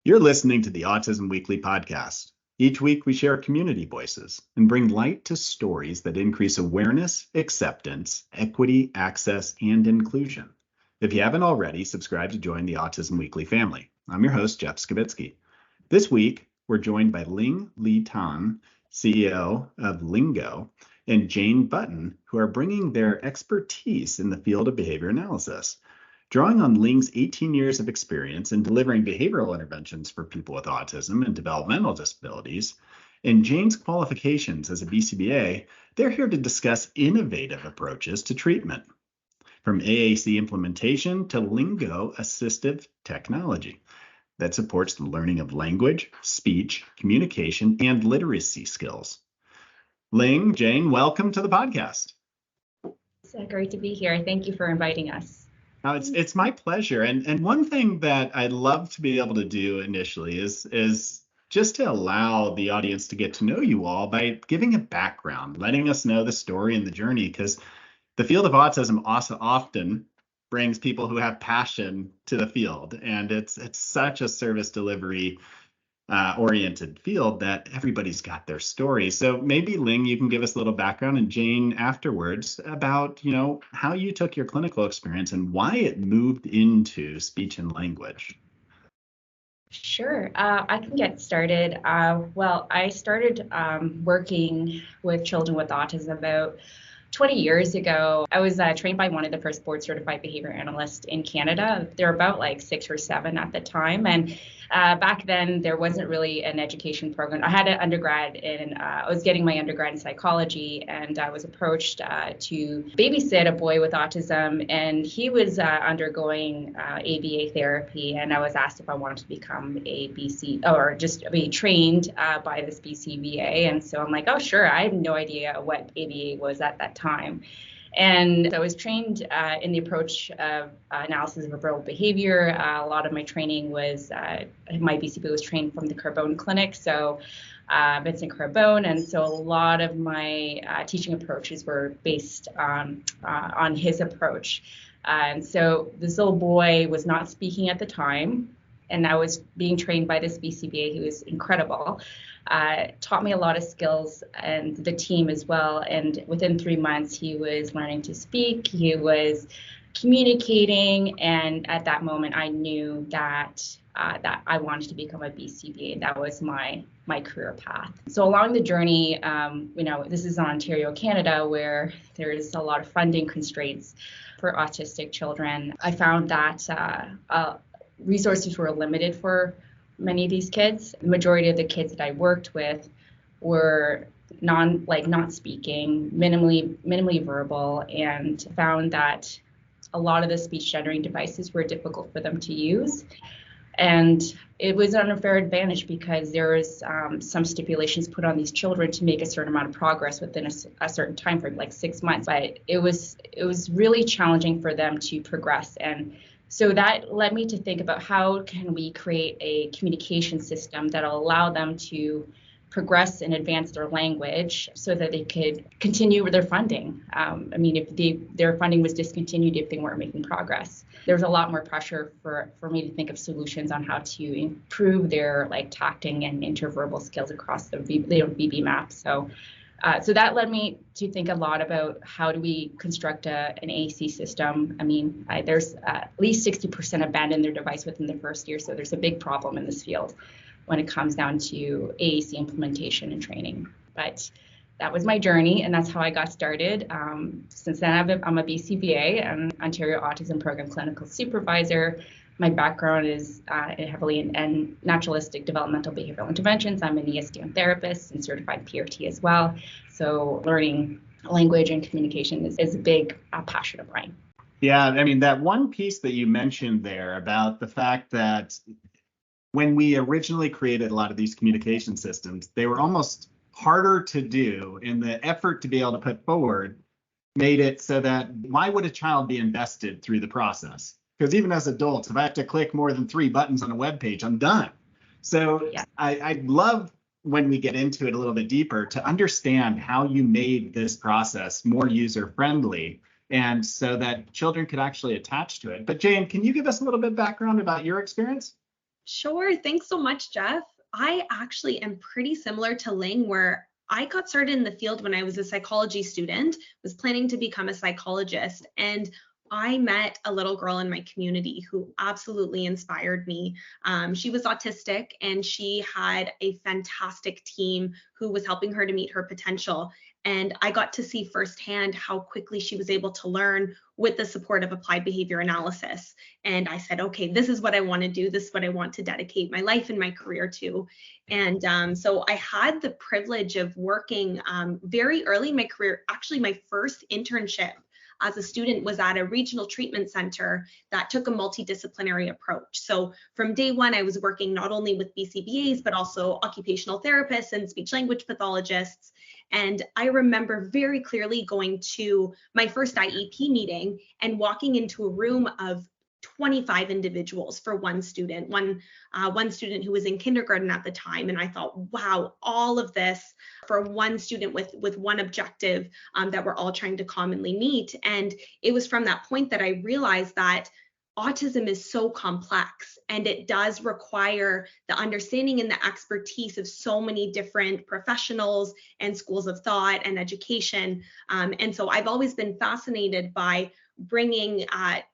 You're listening to the Autism Weekly podcast. Each week, we share community voices and bring light to stories that increase awareness, acceptance, equity, access, and inclusion. If you haven't already, subscribe to join the Autism Weekly family. I'm your host, Jeff Skibitsky. This week, we're joined by Ling Tan, CEO of Lingo, and Jane Button, who are bringing their expertise in the field of behavior analysis. Drawing on Ling's 18 years of experience in delivering behavioral interventions for people with autism and developmental disabilities, and Jane's qualifications as a BCBA, they're here to discuss innovative approaches to treatment, from AAC implementation to Lingo assistive technology that supports the learning of language, speech, communication, and literacy skills. Ling, Jane, welcome to the podcast. It's great to be here. Thank you for inviting us. It's my pleasure. And one thing that I'd love to be able to do initially is just to allow the audience to get to know you all by giving a background, letting us know the story and the journey, because the field of autism also often brings people who have passion to the field. And it's such a service delivery oriented field that everybody's got their story. So maybe Ling, you can give us a little background, and Jane afterwards about, how you took your clinical experience and why it moved into speech and language. Sure, I can get started. Well, I started working with children with autism about 20 years ago. I was trained by one of the first board certified behavior analysts in Canada. There were about like 6 or 7 at the time. And back then, there wasn't really an education program. I had an undergrad I was getting my undergrad in psychology, and I was approached to babysit a boy with autism, and he was undergoing ABA therapy. And I was asked if I wanted to become a BC or just be trained by this BCBA. And so I'm like, oh, sure. I had no idea what ABA was at that time. And I was trained in the approach of analysis of verbal behavior. A lot of my training was, my BCB was trained from the Carbone Clinic, so Vincent Carbone. And so a lot of my teaching approaches were based on his approach. And so this little boy was not speaking at the time, and I was being trained by this BCBA who was incredible. Taught me a lot of skills, and the team as well. And within 3 months, he was learning to speak. He was communicating. And at that moment, I knew that I wanted to become a BCBA. That was my career path. So along the journey, this is in Ontario, Canada, where there's a lot of funding constraints for autistic children. I found that resources were limited for many of these kids. The majority of the kids that I worked with were not speaking, minimally verbal, and found that a lot of the speech generating devices were difficult for them to use. And it was an unfair advantage because there was some stipulations put on these children to make a certain amount of progress within a certain time frame, like 6 months. But it was really challenging for them to progress. And so that led me to think about how can we create a communication system that will allow them to progress and advance their language so that they could continue with their funding. If their funding was discontinued, if they weren't making progress, there was a lot more pressure for me to think of solutions on how to improve their tacting and interverbal skills across the VB map. So that led me to think a lot about how do we construct an AAC system. There's at least 60% abandon their device within the first year, so there's a big problem in this field when it comes down to AAC implementation and training. But that was my journey, and that's how I got started. Since then, I'm a BCBA, an Ontario Autism Program Clinical Supervisor. My background is heavily in naturalistic developmental behavioral interventions. I'm an ESDM therapist and certified PRT as well. So learning language and communication is a big passion of mine. Yeah, that one piece that you mentioned there about the fact that when we originally created a lot of these communication systems, they were almost harder to do, and the effort to be able to put forward made it so that why would a child be invested through the process? Because even as adults, if I have to click more than 3 buttons on a web page, I'm done. So yeah. I'd love when we get into it a little bit deeper to understand how you made this process more user friendly and so that children could actually attach to it. But Jane, can you give us a little bit of background about your experience? Sure. Thanks so much, Jeff. I actually am pretty similar to Ling, where I got started in the field when I was a psychology student, was planning to become a psychologist. And I met a little girl in my community who absolutely inspired me. She was autistic and she had a fantastic team who was helping her to meet her potential. And I got to see firsthand how quickly she was able to learn with the support of applied behavior analysis. And I said, okay, this is what I want to do. This is what I want to dedicate my life and my career to. And so I had the privilege of working very early in my career. Actually, my first internship as a student was at a regional treatment center that took a multidisciplinary approach. So from day one, I was working not only with BCBAs, but also occupational therapists and speech language pathologists. And I remember very clearly going to my first IEP meeting and walking into a room of 25 individuals for one student, one student who was in kindergarten at the time. And I thought, wow, all of this for one student with one objective that we're all trying to commonly meet. And it was from that point that I realized that autism is so complex and it does require the understanding and the expertise of so many different professionals and schools of thought and education. And so I've always been fascinated by bringing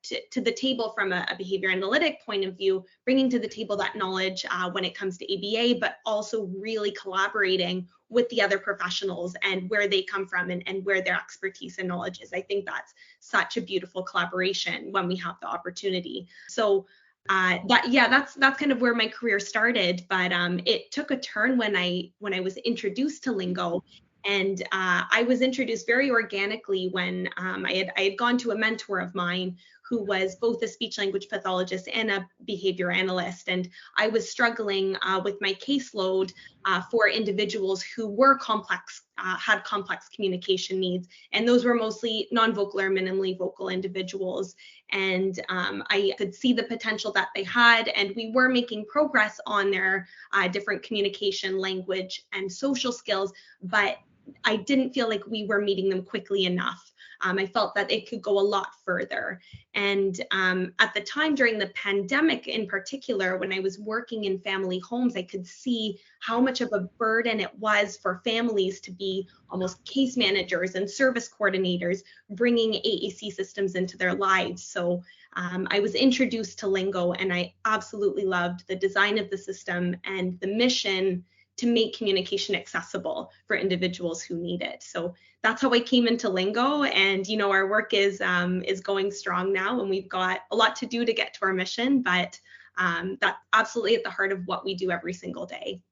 to the table from a behavior analytic point of view, bringing to the table that knowledge when it comes to ABA, but also really collaborating with the other professionals and where they come from and where their expertise and knowledge is. I think that's such a beautiful collaboration when we have the opportunity. So that's kind of where my career started, but it took a turn when I was introduced to Lingo. And I was introduced very organically when I had gone to a mentor of mine who was both a speech language pathologist and a behavior analyst. And I was struggling with my caseload for individuals who were had complex communication needs. And those were mostly non-vocal or minimally vocal individuals. And I could see the potential that they had, and we were making progress on their different communication, language, and social skills, but I didn't feel like we were meeting them quickly enough. I felt that it could go a lot further. And at the time during the pandemic in particular, when I was working in family homes, I could see how much of a burden it was for families to be almost case managers and service coordinators bringing AAC systems into their lives. So I was introduced to Lingo, and I absolutely loved the design of the system and the mission to make communication accessible for individuals who need it. So that's how I came into Lingo, and our work is going strong now, and we've got a lot to do to get to our mission, but that's absolutely at the heart of what we do every single day.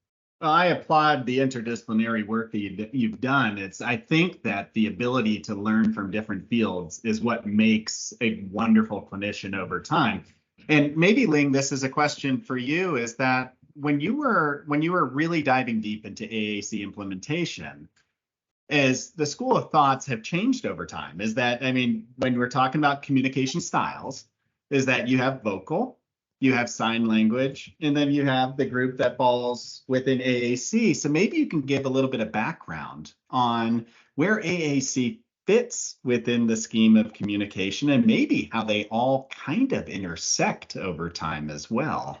Well, I applaud the interdisciplinary work that you've done. I think that the ability to learn from different fields is what makes a wonderful clinician over time. And maybe, Ling, this is a question for you, is that when you were really diving deep into AAC implementation, as the school of thoughts have changed over time, is that, when we're talking about communication styles, is that you have vocal, you have sign language, and then you have the group that falls within AAC. So maybe you can give a little bit of background on where AAC fits within the scheme of communication and maybe how they all kind of intersect over time as well.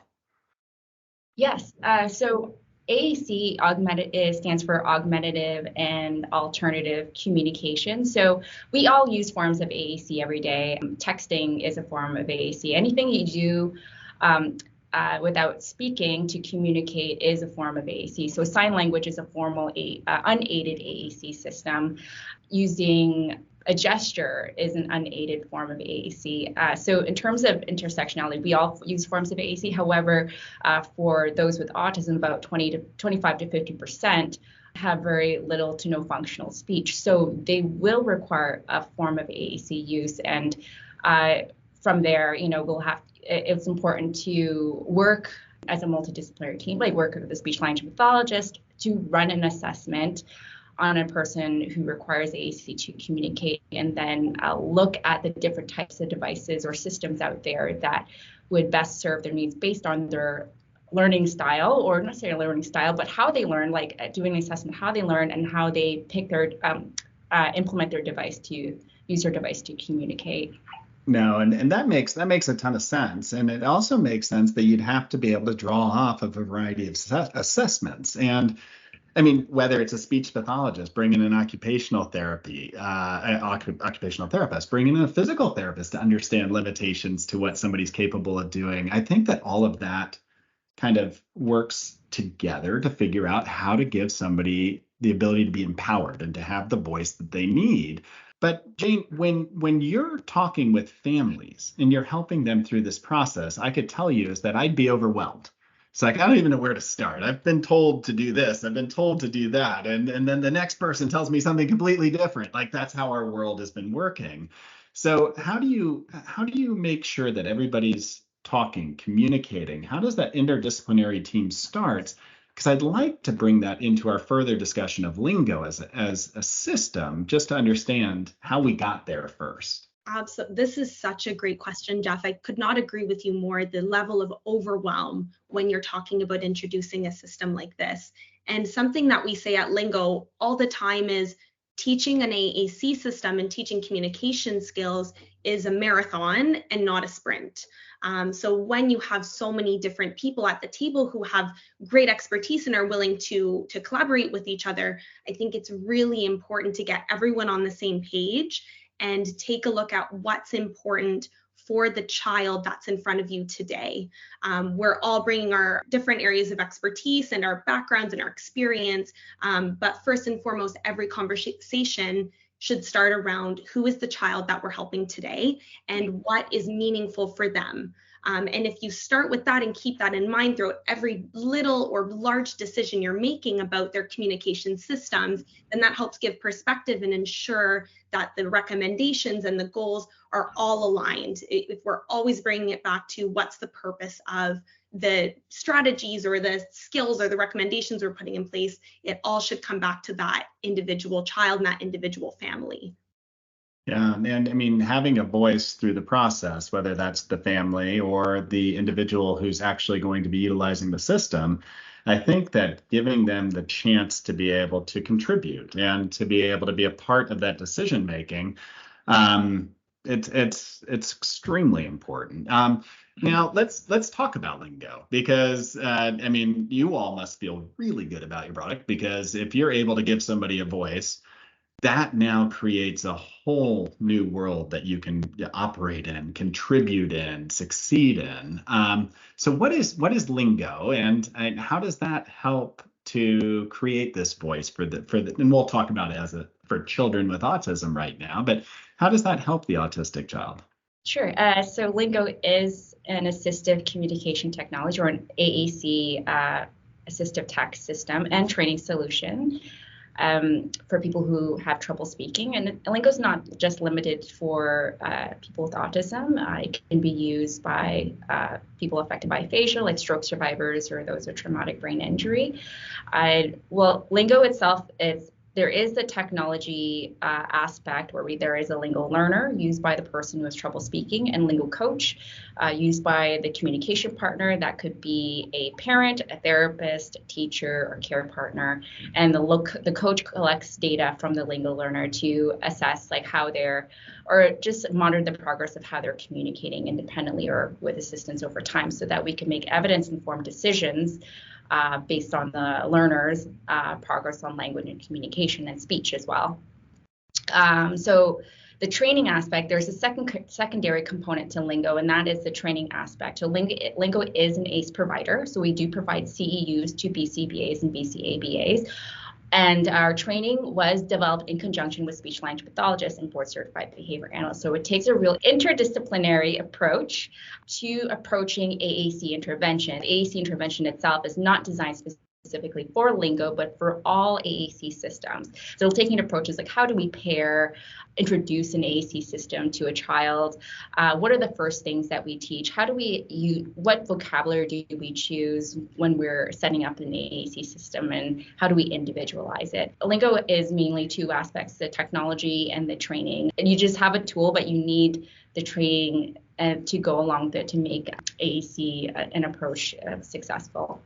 Yes. So AAC stands for augmentative and alternative communication. So we all use forms of AAC every day. Texting is a form of AAC. Anything you do without speaking to communicate is a form of AAC. So sign language is a formal unaided AAC system. Using a gesture is an unaided form of AAC. So in terms of intersectionality, we all use forms of AAC. However, for those with autism, about 25 to 50% have very little to no functional speech. So they will require a form of AAC use. And from there, it's important to work as a multidisciplinary team, like work with a speech language pathologist to run an assessment on a person who requires AAC to communicate, and then look at the different types of devices or systems out there that would best serve their needs based on their learning style, or not necessarily learning style, but how they learn, like doing an assessment, how they learn and how they pick their implement their device to use their device to communicate. No, and that makes a ton of sense. And it also makes sense that you'd have to be able to draw off of a variety of assessments. And I mean, whether it's a speech pathologist, bring in an occupational therapist, bring in a physical therapist to understand limitations to what somebody's capable of doing. I think that all of that kind of works together to figure out how to give somebody the ability to be empowered and to have the voice that they need. But Jane, when you're talking with families and you're helping them through this process, I could tell you is that I'd be overwhelmed. It's like, I don't even know where to start. I've been told to do this. I've been told to do that. And then the next person tells me something completely different. Like that's how our world has been working. So how do you make sure that everybody's talking, communicating? How does that interdisciplinary team start? Because I'd like to bring that into our further discussion of lingo as a system, just to understand how we got there first. Absolutely. This is such a great question, Jeff. I could not agree with you more. The level of overwhelm when you're talking about introducing a system like this. And something that we say at Lingo all the time is teaching an AAC system and teaching communication skills is a marathon and not a sprint. So when you have so many different people at the table who have great expertise and are willing to collaborate with each other, I think it's really important to get everyone on the same page and take a look at what's important for the child that's in front of you today. We're all bringing our different areas of expertise and our backgrounds and our experience, but first and foremost, every conversation should start around who is the child that we're helping today and what is meaningful for them. And if you start with that and keep that in mind throughout every little or large decision you're making about their communication systems, then that helps give perspective and ensure that the recommendations and the goals are all aligned. If we're always bringing it back to what's the purpose of the strategies or the skills or the recommendations we're putting in place, it all should come back to that individual child and that individual family. Yeah, and I mean, having a voice through the process, whether that's the family or the individual who's actually going to be utilizing the system, I think that giving them the chance to be able to contribute and to be able to be a part of that decision making, it's extremely important. Now let's talk about lingo because I mean, you all must feel really good about your product because if you're able to give somebody a voice, that now creates a whole new world that you can operate in, contribute in, succeed in. So what is lingo, and how does that help to create this voice for the and we'll talk about it for children with autism right now, but how does that help the autistic child? Sure. So Lingo is an assistive communication technology, or an AAC assistive text system and training solution for people who have trouble speaking. And Lingo is not just limited for people with autism. It can be used by people affected by aphasia, like stroke survivors or those with traumatic brain injury. Well, Lingo itself there is the technology aspect where there is a lingo learner used by the person who has trouble speaking, and lingo coach used by the communication partner. That could be a parent, a therapist, a teacher, or care partner. And the coach collects data from the lingo learner to assess like how or just monitor the progress of how they're communicating independently or with assistance over time, so that we can make evidence-informed decisions based on the learner's progress on language and communication and speech as well. So the training aspect, there's a secondary component to Lingo, and that is the training aspect. So Lingo is an ACE provider, so we do provide CEUs to BCBAs and BCABAs. And our training was developed in conjunction with speech language pathologists and board certified behavior analysts. So it takes a real interdisciplinary approach to approaching AAC intervention. AAC intervention itself is not designed specifically for Lingo, but for all AAC systems. So taking approaches like, how do we introduce an AAC system to a child? What are the first things that we teach? What vocabulary do we choose when we're setting up an AAC system, and how do we individualize it? Lingo is mainly two aspects, the technology and the training. And you just have a tool, but you need the training to go along with it to make AAC an approach successful.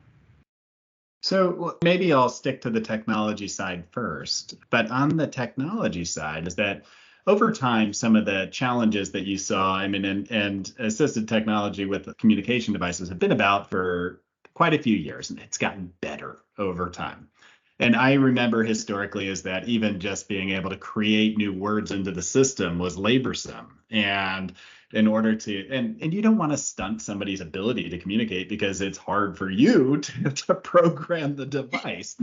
So maybe I'll stick to the technology side first, but on the technology side is that over time, some of the challenges that you saw, I mean, and assisted technology with communication devices have been about for quite a few years, and it's gotten better over time. And I remember historically is that even just being able to create new words into the system was laborsome. And in order to, and you don't want to stunt somebody's ability to communicate because it's hard for you to program the device.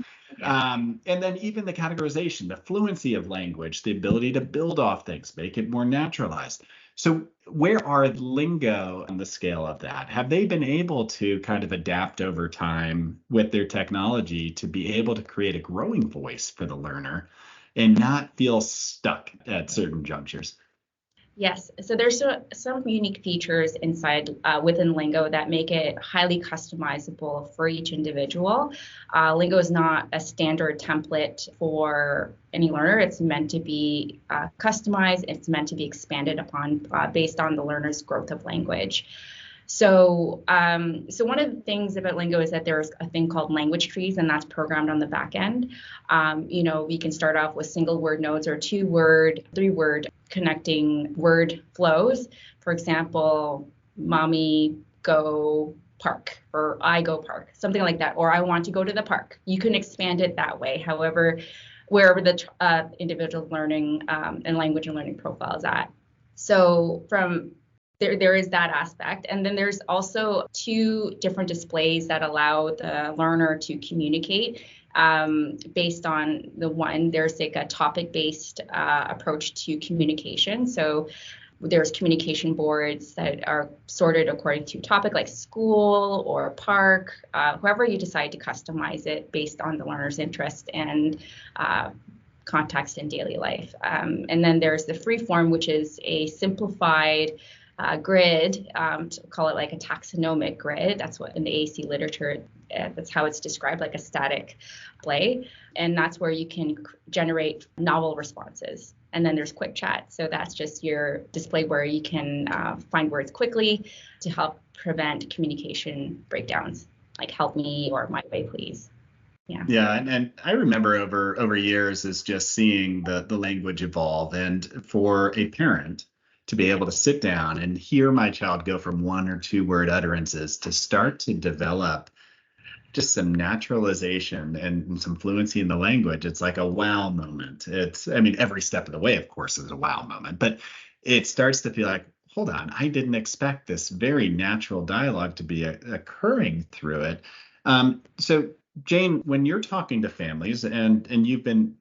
And then even the categorization, the fluency of language, the ability to build off things, make it more naturalized. So where are Lingo on the scale of that? Have they been able to kind of adapt over time with their technology to be able to create a growing voice for the learner and not feel stuck at certain junctures? Yes, so there's some unique features inside within Lingo that make it highly customizable for each individual. Lingo is not a standard template for any learner. It's meant to be customized. It's meant to be expanded upon based on the learner's growth of language. So one of the things about Lingo is that there's a thing called language trees, and that's programmed on the back end. We can start off with single word nodes or 2-word, 3-word connecting word flows. For example, mommy go park, or I go park, something like that, or I want to go to the park. You can expand it that way. However, wherever the individual learning and language and learning profile is at. So there is that aspect. And then there's also 2 different displays that allow the learner to communicate based on the one. There's like a topic-based approach to communication. So there's communication boards that are sorted according to topic, like school or park, whoever you decide to customize it based on the learner's interest and context in daily life. And then there's the free form, which is a simplified grid, to call it like a taxonomic grid. That's what in the AAC literature, that's how it's described, like a static display. And that's where you can generate novel responses. And then there's quick chat. So that's just your display where you can find words quickly to help prevent communication breakdowns, like help me or my way, please. Yeah, and I remember over years is just seeing the language evolve, and for a parent to be able to sit down and hear my child go from 1 or 2-word utterances to start to develop just some naturalization and some fluency in the language, it's like a wow moment. I mean, every step of the way, of course, is a wow moment, but it starts to feel like, hold on, I didn't expect this very natural dialogue to be occurring through it. So Jane, when you're talking to families and you've been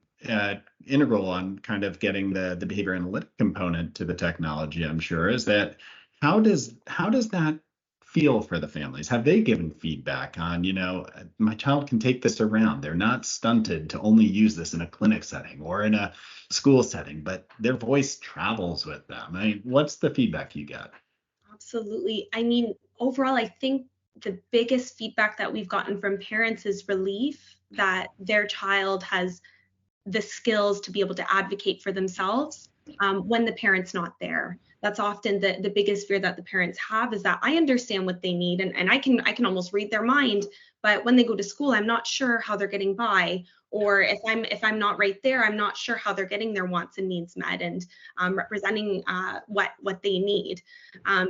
integral on kind of getting the behavior analytic component to the technology, I'm sure, is that how does that feel for the families? Have they given feedback on, my child can take this around. They're not stunted to only use this in a clinic setting or in a school setting, but their voice travels with them. I mean, what's the feedback you get? Absolutely. I mean, overall, I think the biggest feedback that we've gotten from parents is relief that their child has the skills to be able to advocate for themselves when the parent's not there. That's often the biggest fear that the parents have, is that I understand what they need and I can almost read their mind, but when they go to school, I'm not sure how they're getting by. Or if I'm not right there, I'm not sure how they're getting their wants and needs met and representing what they need.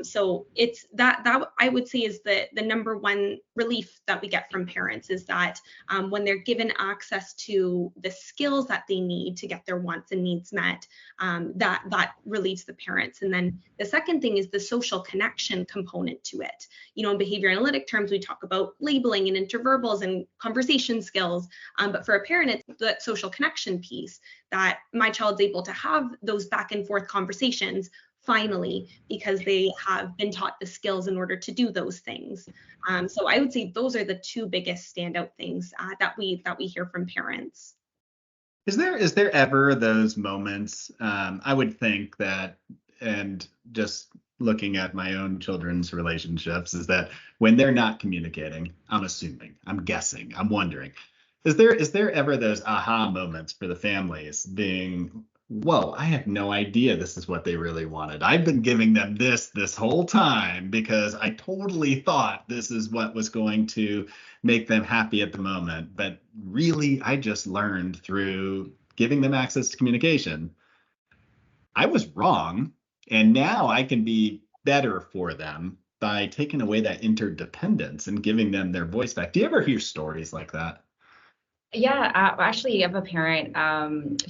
So it's that I would say is the number one relief that we get from parents, is that when they're given access to the skills that they need to get their wants and needs met, that relieves the parents. And then the second thing is the social connection component to it. In behavior analytic terms, we talk about labeling and interverbals and conversation skills, but for a parent, it's that social connection piece, that my child's able to have those back and forth conversations finally, because they have been taught the skills in order to do those things. So I would say those are the 2 biggest standout things that we hear from parents. Is there ever those moments? I would think that, and just looking at my own children's relationships, is that when they're not communicating, I'm assuming, I'm guessing, I'm wondering, is there ever those aha moments for the families being, whoa, I had no idea this is what they really wanted. I've been giving them this whole time because I totally thought this is what was going to make them happy at the moment. But really, I just learned through giving them access to communication. I was wrong, and now I can be better for them by taking away that interdependence and giving them their voice back. Do you ever hear stories like that? Yeah, actually, I have a parent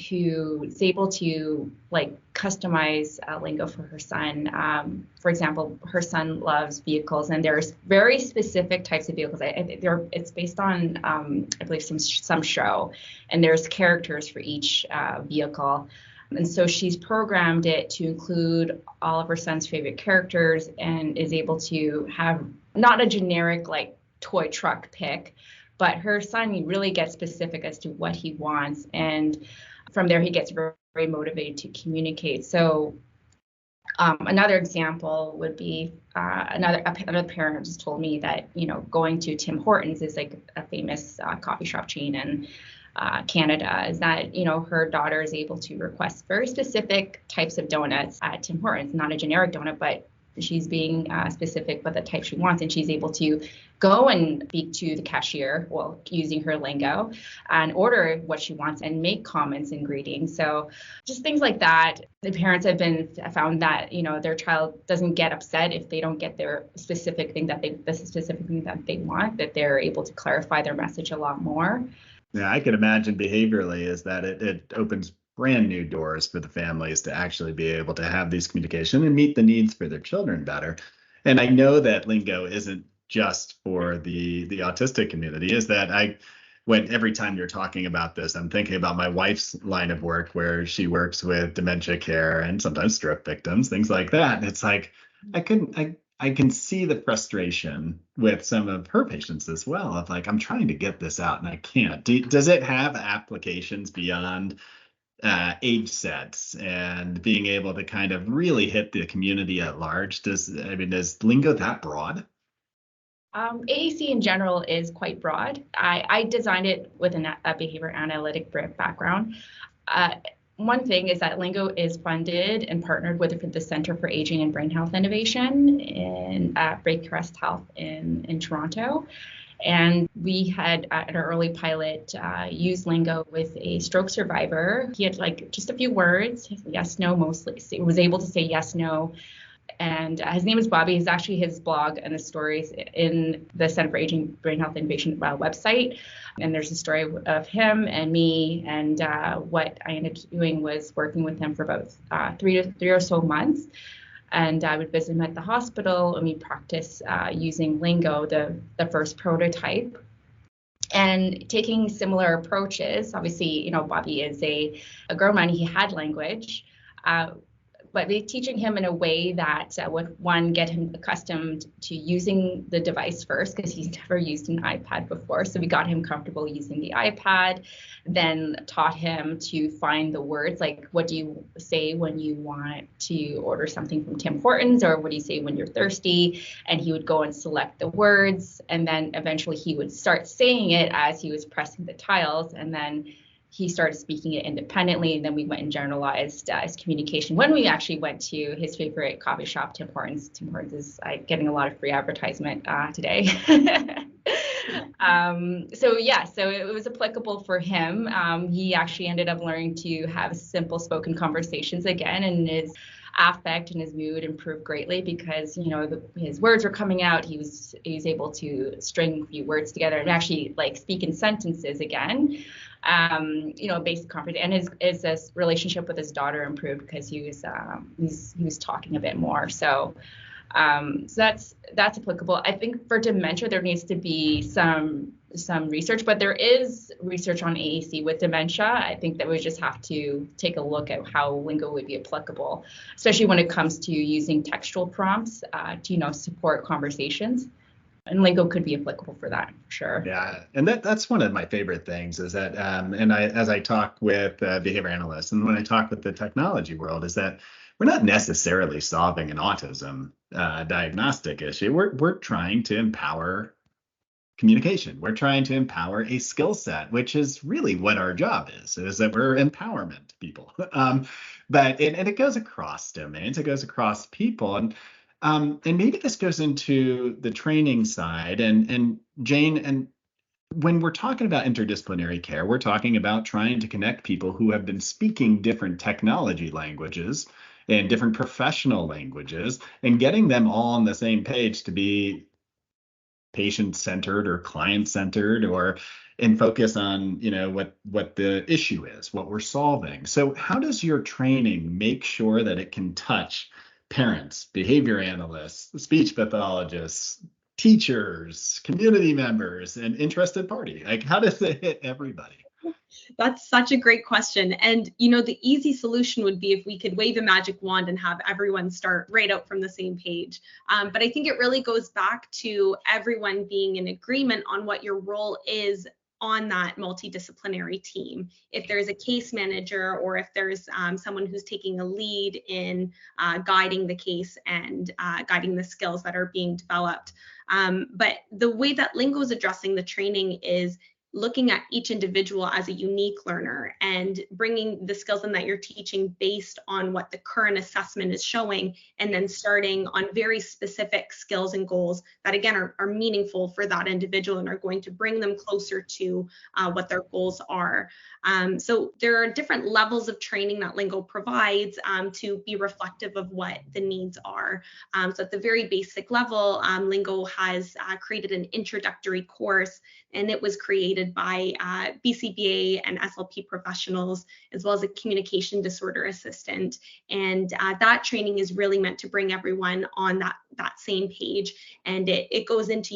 who is able to like customize lingo for her son. For example, her son loves vehicles, and there's very specific types of vehicles. It's based on, I believe, some show, and there's characters for each vehicle. And so she's programmed it to include all of her son's favorite characters, and is able to have not a generic like toy truck pick, but her son really gets specific as to what he wants. And from there, he gets very, very motivated to communicate. So another example would be another parent just told me that, going to Tim Hortons is like a famous coffee shop chain in Canada, is that, her daughter is able to request very specific types of donuts at Tim Hortons, not a generic donut, but she's being specific with the type she wants, and she's able to go and speak to the cashier, well, using her lingo, and order what she wants and make comments and greetings. So just things like that. The parents have found that, their child doesn't get upset if they don't get their specific thing the specific thing that they want, that they're able to clarify their message a lot more. Yeah, I can imagine behaviorally is that it opens brand new doors for the families to actually be able to have these communication and meet the needs for their children better. And I know that lingo isn't just for the autistic community, is that every time you're talking about this, I'm thinking about my wife's line of work where she works with dementia care and sometimes stroke victims, things like that. And it's like I can see the frustration with some of her patients as well of like, I'm trying to get this out and I can't. Does it have applications beyond age sets and being able to kind of really hit the community at large? Is lingo that broad? AAC in general is quite broad. I designed it with a behavior analytic background. One thing is that Lingo is funded and partnered with the Center for Aging and Brain Health Innovation in Breakcrest Health in Toronto. And we had at our early pilot used Lingo with a stroke survivor. He had like just a few words, yes, no, mostly. So he was able to say yes, no. And his name is Bobby. He's actually his blog and the stories in the Center for Aging Brain Health Innovation website. And there's a story of him and me. And what I ended up doing was working with him for about three or so months. And I would visit him at the hospital, and we practice using Lingo, the first prototype, and taking similar approaches. Obviously, Bobby is a grown man. He had language. But teaching him in a way that would, one, get him accustomed to using the device first, because he's never used an iPad before. So we got him comfortable using the iPad, then taught him to find the words, like what do you say when you want to order something from Tim Hortons, or what do you say when you're thirsty? And he would go and select the words, and then eventually he would start saying it as he was pressing the tiles, and then he started speaking it independently, and then we went and generalized his communication. When we actually went to his favorite coffee shop, Tim Hortons. Tim Hortons is getting a lot of free advertisement today. So it was applicable for him. He actually ended up learning to have simple spoken conversations again, and his affect and his mood improved greatly because his words were coming out. He was able to string a few words together and actually like speak in sentences again. Basic confidence, and his relationship with his daughter improved because he was talking a bit more. So that's applicable. I think for dementia there needs to be some research, but there is research on AAC with dementia. I think that we just have to take a look at how Lingo would be applicable, especially when it comes to using textual prompts to support conversations. And Lingo could be applicable for that, for sure. Yeah, and that's one of my favorite things is that, as I talk with behavior analysts and when I talk with the technology world, is that we're not necessarily solving an autism diagnostic issue. We're trying to empower communication. We're trying to empower a skill set, which is really what our job is that we're empowerment people. But it goes across domains, it goes across people, and maybe this goes into the training side. And Jane, and When we're talking about interdisciplinary care, we're talking about trying to connect people who have been speaking different technology languages and different professional languages and getting them all on the same page to be patient-centered or client-centered or and focus on, what the issue is, what we're solving. So how does your training make sure that it can touch parents, behavior analysts, speech pathologists, teachers, community members, and interested party? Like, how does it hit everybody? That's such a great question. And, the easy solution would be if we could wave a magic wand and have everyone start right out from the same page. But I think it really goes back to everyone being in agreement on what your role is on that multidisciplinary team. If there's a case manager or if there's someone who's taking a lead in guiding the case and guiding the skills that are being developed. But the way that Lingo is addressing the training is looking at each individual as a unique learner and bringing the skills in that you're teaching based on what the current assessment is showing, and then starting on very specific skills and goals that, again, are meaningful for that individual and are going to bring them closer to what their goals are. So there are different levels of training that Lingo provides to be reflective of what the needs are. So at the very basic level, Lingo has created an introductory course, and it was created by BCBA and SLP professionals, as well as a communication disorder assistant. And that training is really meant to bring everyone on that same page. And it goes into,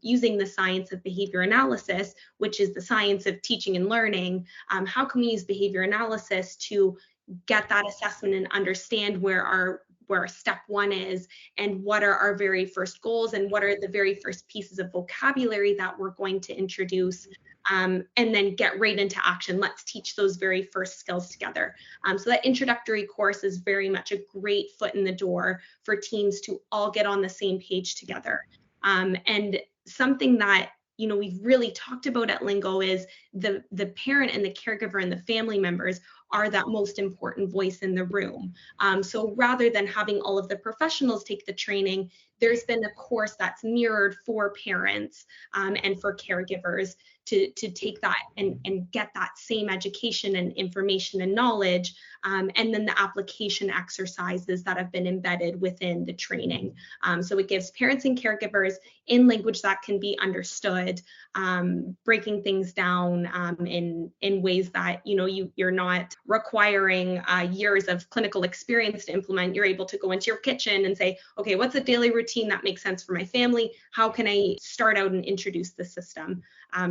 using the science of behavior analysis, which is the science of teaching and learning. How can we use behavior analysis to get that assessment and understand where step one is, and what are our very first goals, and what are the very first pieces of vocabulary that we're going to introduce, and then get right into action. Let's teach those very first skills together. So that introductory course is very much a great foot in the door for teams to all get on the same page together. And something that we've really talked about at Lingo is the parent and the caregiver and the family members are that most important voice in the room. So rather than having all of the professionals take the training, there's been a course that's mirrored for parents and for caregivers to take that and get that same education and information and knowledge, and then the application exercises that have been embedded within the training. So it gives parents and caregivers in language that can be understood, breaking things down in ways that you're not requiring years of clinical experience to implement. You're able to go into your kitchen and say, okay, what's a daily routine that makes sense for my family? How can I start out and introduce the system?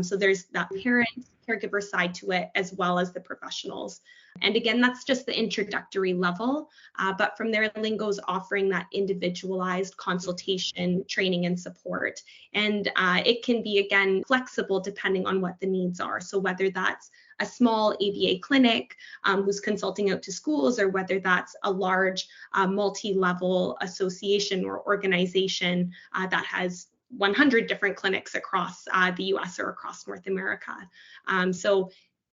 So there's that parent caregiver side to it, as well as the professionals. And again, that's just the introductory level. But from there, Lingo's offering that individualized consultation, training, and support. And it can be, again, flexible depending on what the needs are. So whether that's a small ABA clinic who's consulting out to schools, or whether that's a large multi-level association or organization that has 100 different clinics across the US or across North America. So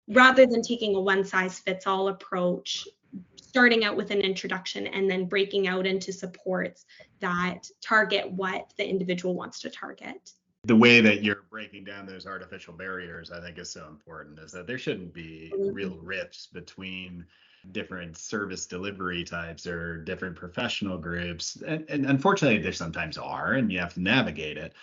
rather than taking a one-size-fits-all approach, starting out with an introduction and then breaking out into supports that target what the individual wants to target. The way that you're breaking down those artificial barriers, I think, is so important, is that there shouldn't be real rifts between different service delivery types or different professional groups. And unfortunately, there sometimes are, and you have to navigate it.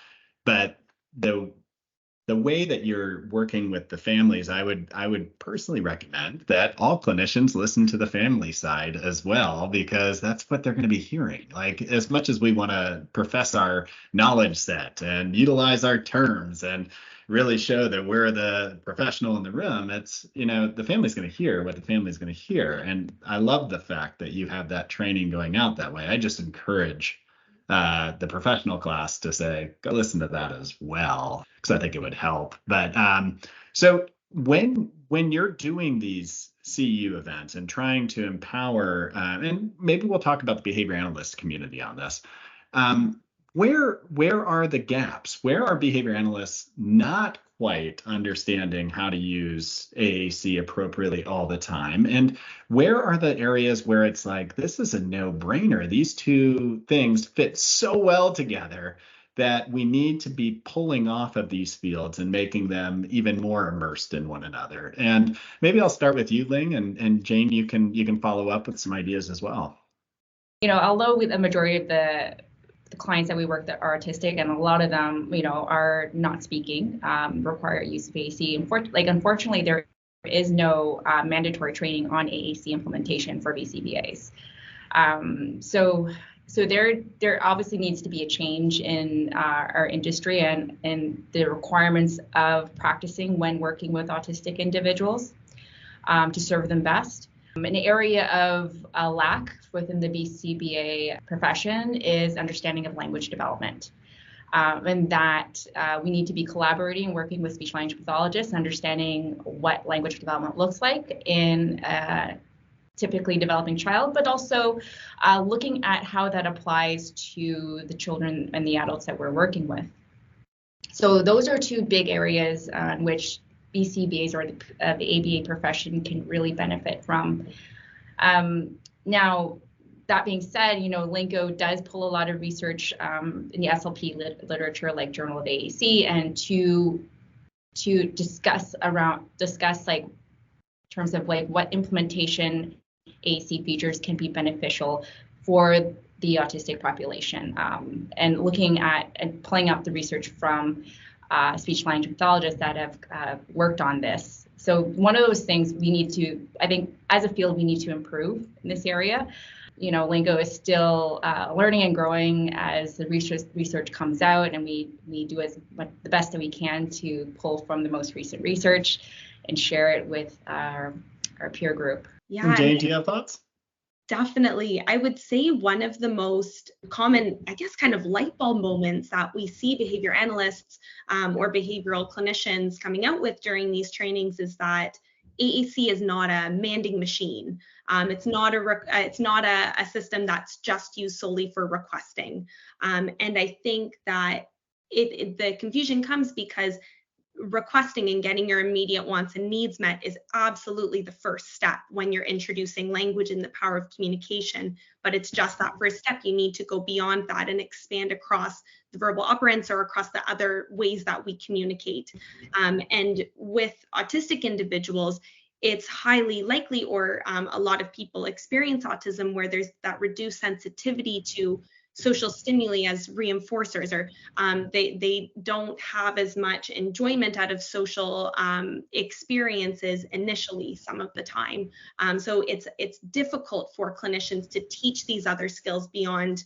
But the way that you're working with the families, I would personally recommend that all clinicians listen to the family side as well, because that's what they're going to be hearing. Like, as much as we want to profess our knowledge set and utilize our terms and really show that we're the professional in the room, it's, the family's going to hear what the family's going to hear. And I love the fact that you have that training going out that way. I just encourage the professional class to say, go listen to that as well, because I think it would help. But so when you're doing these CU events and trying to empower, and maybe we'll talk about the behavior analyst community on this, where are the gaps? Where are behavior analysts not quite understanding how to use AAC appropriately all the time? And where are the areas where it's like, this is a no-brainer? These two things fit so well together that we need to be pulling off of these fields and making them even more immersed in one another. And maybe I'll start with you, Ling, and Jane, you can follow up with some ideas as well. Although the majority of the clients that we work that are autistic, and a lot of them, are not speaking, require use of AAC. Unfortunately, there is no mandatory training on AAC implementation for BCBAs. So there obviously needs to be a change in our industry and the requirements of practicing when working with autistic individuals to serve them best. An area of lack within the BCBA profession is understanding of language development. And that we need to be collaborating and working with speech language pathologists, understanding what language development looks like in typically developing child, but also looking at how that applies to the children and the adults that we're working with. So those are two big areas in which BCBAs or the ABA profession can really benefit from. Now, that being said, Lingo does pull a lot of research in the SLP literature, like Journal of AAC, and to discuss like in terms of like what implementation AAC features can be beneficial for the autistic population, and looking at and pulling up the research from speech language pathologists that have worked on this. So one of those things I think as a field, we need to improve in this area. Lingo is still learning and growing as the research comes out, and we do the best that we can to pull from the most recent research and share it with our peer group. Yeah. And Jane, do you have thoughts? Definitely. I would say one of the most common, kind of light bulb moments that we see behavior analysts or behavioral clinicians coming out with during these trainings is that AAC is not a manding machine. It's not a system that's just used solely for requesting. And I think that the confusion comes because requesting and getting your immediate wants and needs met is absolutely the first step when you're introducing language and the power of communication. But it's just that first step. You need to go beyond that and expand across the verbal operants or across the other ways that we communicate. And with autistic individuals, it's highly likely, or a lot of people experience autism where there's that reduced sensitivity to social stimuli as reinforcers, or they don't have as much enjoyment out of social experiences initially some of the time. So it's difficult for clinicians to teach these other skills beyond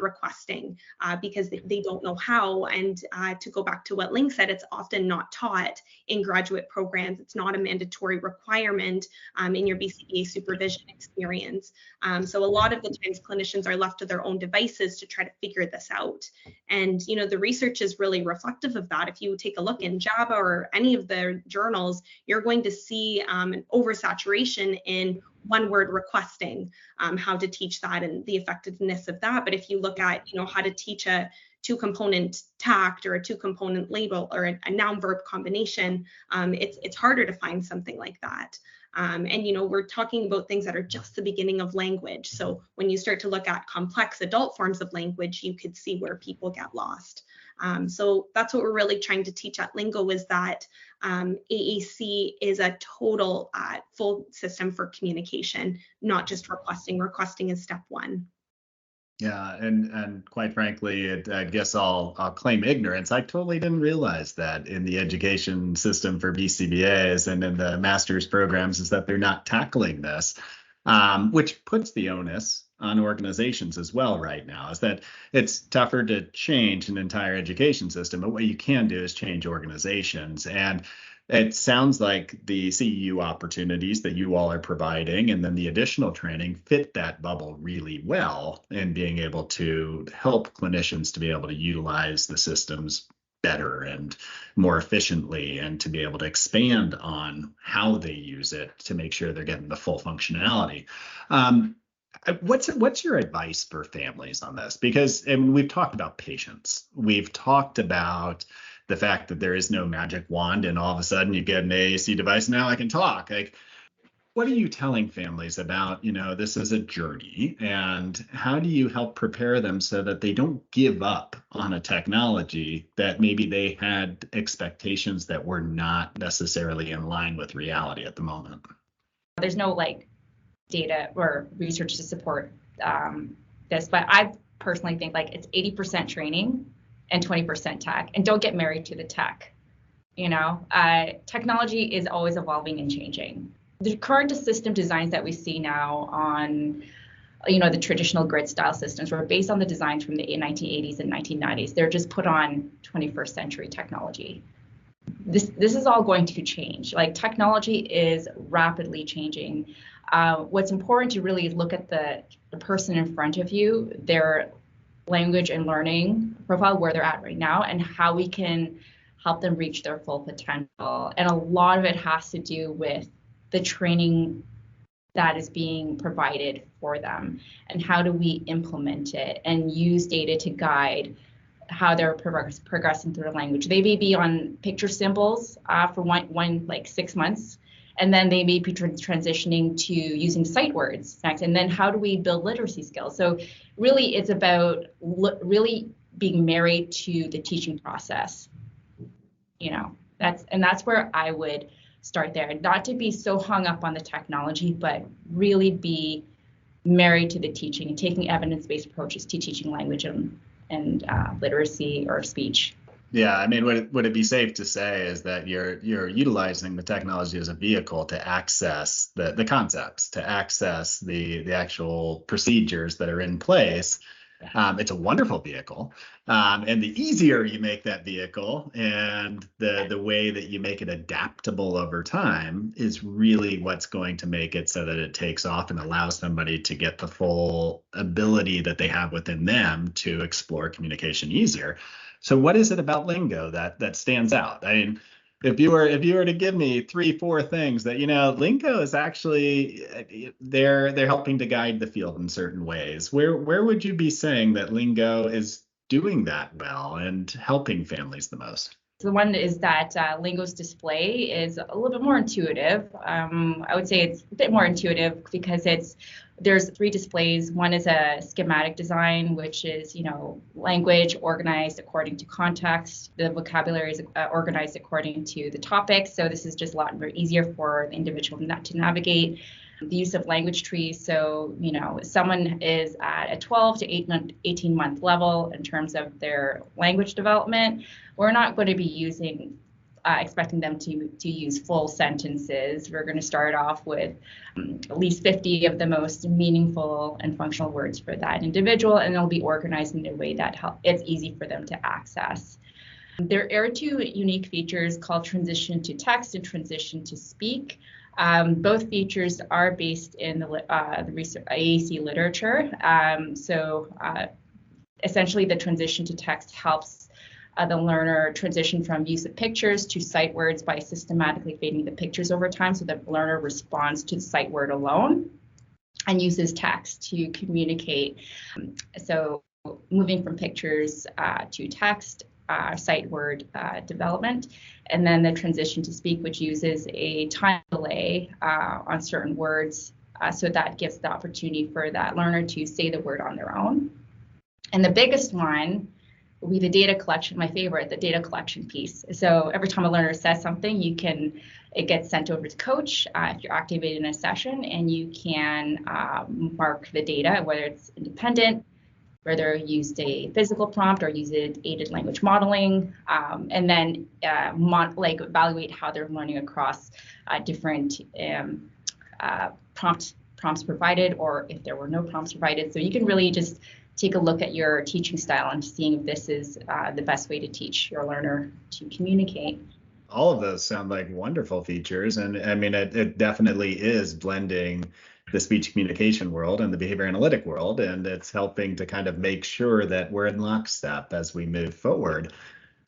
requesting because they don't know how. And to go back to what Ling said, it's often not taught in graduate programs. It's not a mandatory requirement in your BCBA supervision experience. So a lot of the times clinicians are left to their own devices to try to figure this out. And the research is really reflective of that. If you take a look in JABA or any of the journals, you're going to see an oversaturation in one word requesting, how to teach that and the effectiveness of that. But if you look at how to teach a two-component tact or a two-component label or a noun-verb combination, it's harder to find something like that. And we're talking about things that are just the beginning of language. So when you start to look at complex adult forms of language, you could see where people get lost. So that's what we're really trying to teach at Lingo, is that AAC is a total full system for communication, not just requesting. Requesting is step one. Yeah, and quite frankly, I guess I'll claim ignorance. I totally didn't realize that in the education system for BCBAs and in the master's programs is that they're not tackling this, which puts the onus on organizations as well right now, is that it's tougher to change an entire education system, but what you can do is change organizations. And it sounds like the CEU opportunities that you all are providing and then the additional training fit that bubble really well in being able to help clinicians to be able to utilize the systems better and more efficiently, and to be able to expand on how they use it to make sure they're getting the full functionality. What's your advice for families on this? Because we've talked about patience. We've talked about the fact that there is no magic wand and all of a sudden you get an AAC device, now I can talk. Like, What are you telling families about, this is a journey, and how do you help prepare them so that they don't give up on a technology that maybe they had expectations that were not necessarily in line with reality at the moment? There's no like data or research to support this, but I personally think like it's 80% training and 20% tech, and don't get married to the tech. Technology is always evolving and changing. The current system designs that we see now on the traditional grid style systems were based on the designs from the 1980s and 1990s. They're just put on 21st century technology. This is all going to change. Like, technology is rapidly changing. What's important to really look at the person in front of you, their language and learning profile, where they're at right now, and how we can help them reach their full potential. And a lot of it has to do with the training that is being provided for them, and how do we implement it and use data to guide how they're progressing through the language. They may be on picture symbols for one like 6 months, and then they may be transitioning to using sight words next. And then how do we build literacy skills? So really, it's about really being married to the teaching process. That's where I would start there. Not to be so hung up on the technology, but really be married to the teaching and taking evidence-based approaches to teaching language and literacy or speech. Yeah, I mean, would it be safe to say is that you're utilizing the technology as a vehicle to access the concepts, to access the actual procedures that are in place? It's a wonderful vehicle, and the easier you make that vehicle, and the way that you make it adaptable over time, is really what's going to make it so that it takes off and allows somebody to get the full ability that they have within them to explore communication easier. So what is it about Lingo that stands out? I mean, if you were to give me 3-4 things that, Lingo is actually, they're helping to guide the field in certain ways. Where would you be saying that Lingo is doing that well and helping families the most? So the one is that Lingo's display is a little bit more intuitive. I would say it's a bit more intuitive because there's 3 displays. One is a schematic design, which is, language organized according to context. The vocabulary is organized according to the topics. So this is just a lot more easier for the individual to navigate. The use of language trees. So, if someone is at a 12 to 18-month level in terms of their language development, we're not going to be expecting them to use full sentences. We're going to start off with at least 50 of the most meaningful and functional words for that individual, and it'll be organized in a way that it's easy for them to access. There are 2 unique features called transition to text and transition to speak. Both features are based in the AAC literature. Essentially, the transition to text helps the learner transition from use of pictures to sight words by systematically fading the pictures over time, so the learner responds to the sight word alone and uses text to communicate. So moving from pictures to text, sight word development, and then the transition to speak, which uses a time delay on certain words, so that gives the opportunity for that learner to say the word on their own. And the biggest one will be the data collection, my favorite, the data collection piece. So every time a learner says something, it gets sent over to coach if you're activated in a session, and you can mark the data, whether it's independent, whether you used a physical prompt or used aided language modeling, and then evaluate how they're learning across different prompts provided, or if there were no prompts provided. So you can really just take a look at your teaching style and seeing if this is the best way to teach your learner to communicate. All of those sound like wonderful features. And I mean, it definitely is blending the speech communication world and the behavior analytic world. And it's helping to kind of make sure that we're in lockstep as we move forward.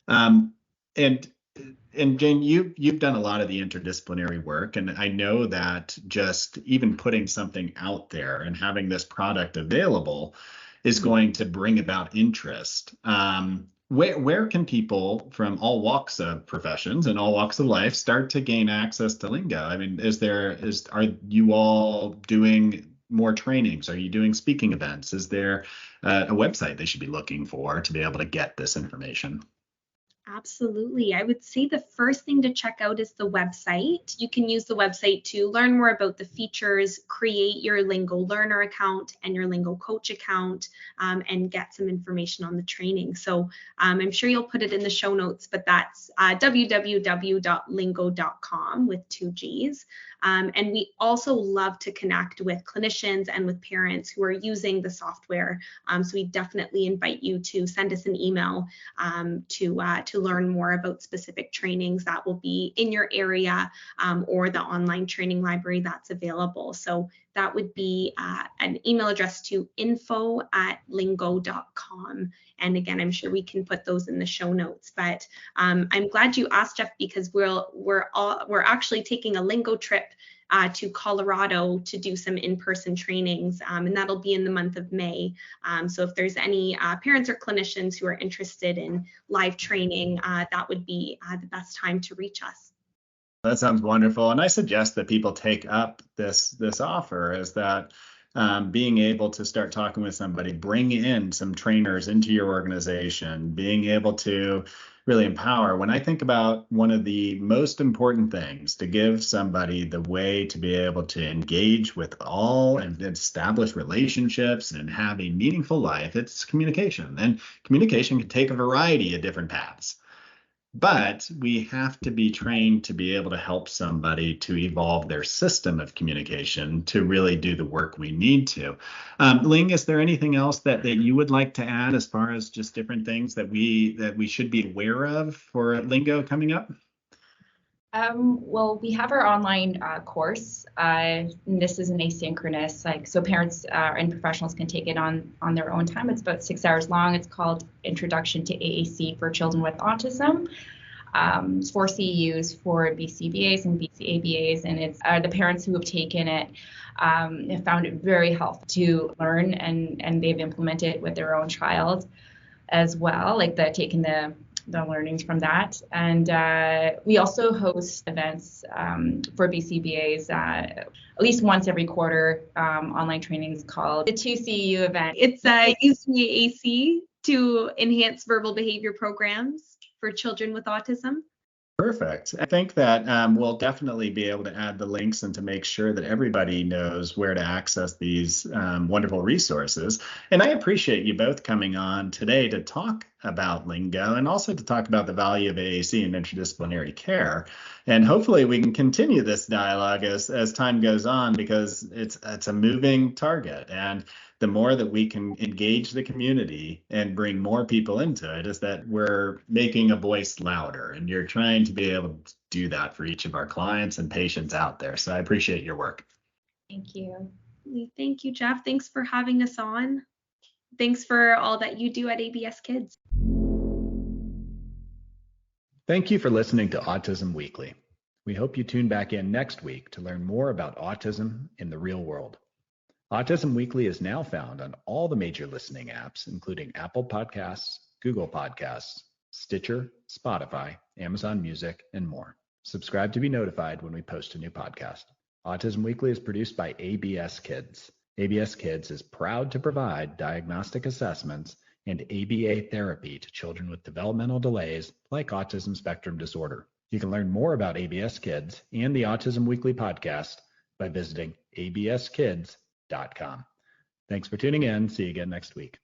And Jane, you've done a lot of the interdisciplinary work, and I know that just even putting something out there and having this product available is going to bring about interest. Where can people from all walks of professions and all walks of life start to gain access to lingo? I mean, are you all doing more trainings? Are you doing speaking events? Is there a website they should be looking for to be able to get this information? Absolutely. I would say the first thing to check out is the website. You can use the website to learn more about the features, create your Lingo Learner account and your Lingo Coach account, and get some information on the training. So I'm sure you'll put it in the show notes, but that's www.lingo.com with 2 G's. And we also love to connect with clinicians and with parents who are using the software. So we definitely invite you to send us an email to learn more about specific trainings that will be in your area, or the online training library that's available. So that would be an email address to info@lingo.com. And again, I'm sure we can put those in the show notes. But I'm glad you asked, Jeff, because we're actually taking a Lingo trip to Colorado to do some in-person trainings, and that'll be in the month of May. So if there's any parents or clinicians who are interested in live training, that would be the best time to reach us. That sounds wonderful. And I suggest that people take up this offer, is that being able to start talking with somebody, bring in some trainers into your organization, being able to really empower. When I think about one of the most important things to give somebody the way to be able to engage with all and establish relationships and have a meaningful life, it's communication. And communication can take a variety of different paths. But we have to be trained to be able to help somebody to evolve their system of communication to really do the work we need to. Ling, is there anything else that you would like to add as far as just different things that we should be aware of for Lingo coming up? Well, we have our online course. This is an asynchronous, so parents and professionals can take it on their own time. It's about 6 hours long. It's called Introduction to AAC for Children with Autism. It's 4 CEUs for BCBAs and BCABAs, and it's the parents who have taken it have found it very helpful to learn, and they've implemented it with their own child as well, taking the learnings from that. And we also host events for BCBAs at least once every quarter, online trainings called the 2 CEU event. It's UCAC to enhance verbal behavior programs for children with autism. Perfect. I think that we'll definitely be able to add the links and to make sure that everybody knows where to access these wonderful resources. And I appreciate you both coming on today to talk about Lingo and also to talk about the value of AAC and interdisciplinary care. And hopefully we can continue this dialogue as time goes on, because it's a moving target. And the more that we can engage the community and bring more people into it, is that we're making a voice louder, and you're trying to be able to do that for each of our clients and patients out there. So I appreciate your work. Thank you. Thank you, Jeff. Thanks for having us on. Thanks for all that you do at ABS Kids. Thank you for listening to Autism Weekly. We hope you tune back in next week to learn more about autism in the real world. Autism Weekly is now found on all the major listening apps, including Apple Podcasts, Google Podcasts, Stitcher, Spotify, Amazon Music, and more. Subscribe to be notified when we post a new podcast. Autism Weekly is produced by ABS Kids. ABS Kids is proud to provide diagnostic assessments and ABA therapy to children with developmental delays like autism spectrum disorder. You can learn more about ABS Kids and the Autism Weekly podcast by visiting abskids.com. Thanks for tuning in. See you again next week.